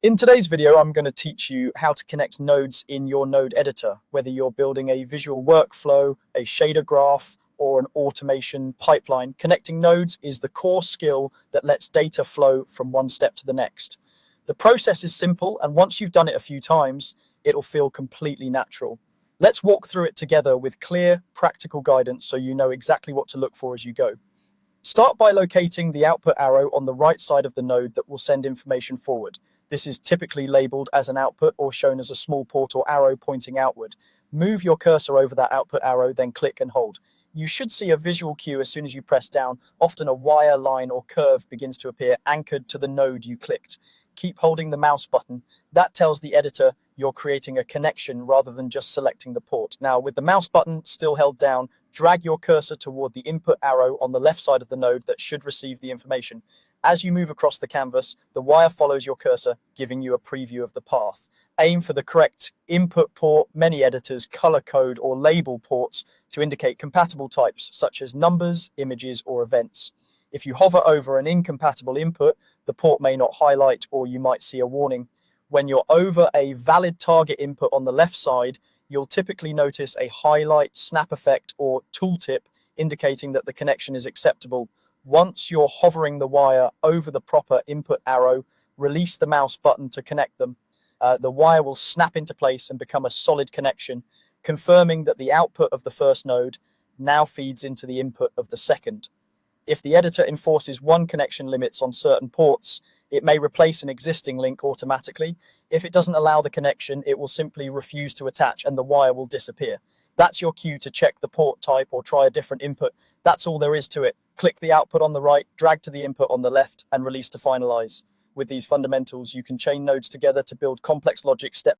In today's video, I'm going to teach you how to connect nodes in your node editor, whether you're building a visual workflow, a shader graph, or an automation pipeline. Connecting nodes is the core skill that lets data flow from one step to the next. The process is simple, and once you've done it a few times, it'll feel completely natural. Let's walk through it together with clear, practical guidance so you know exactly what to look for as you go. Start by locating the output arrow on the right side of the node that will send information forward. This is typically labeled as an output or shown as a small port or arrow pointing outward. Move your cursor over that output arrow, then click and hold. You should see a visual cue as soon as you press down. Often a wire, line, or curve begins to appear anchored to the node you clicked. Keep holding the mouse button. That tells the editor you're creating a connection rather than just selecting the port. Now, with the mouse button still held down, drag your cursor toward the input arrow on the left side of the node that should receive the information. As you move across the canvas, the wire follows your cursor, giving you a preview of the path. Aim for the correct input port. Many editors color code or label ports to indicate compatible types, such as numbers, images, or events. If you hover over an incompatible input, the port may not highlight, or you might see a warning. When you're over a valid target input on the left side, you'll typically notice a highlight, snap effect, or tooltip indicating that the connection is acceptable. Once you're hovering the wire over the proper input arrow, release the mouse button to connect them. The wire will snap into place and become a solid connection, confirming that the output of the first node now feeds into the input of the second. If the editor enforces one connection limits on certain ports, it may replace an existing link automatically. If it doesn't allow the connection, it will simply refuse to attach and the wire will disappear. That's your cue to check the port type or try a different input. That's all there is to it. Click the output on the right, drag to the input on the left, and release to finalize. With these fundamentals, you can chain nodes together to build complex logic step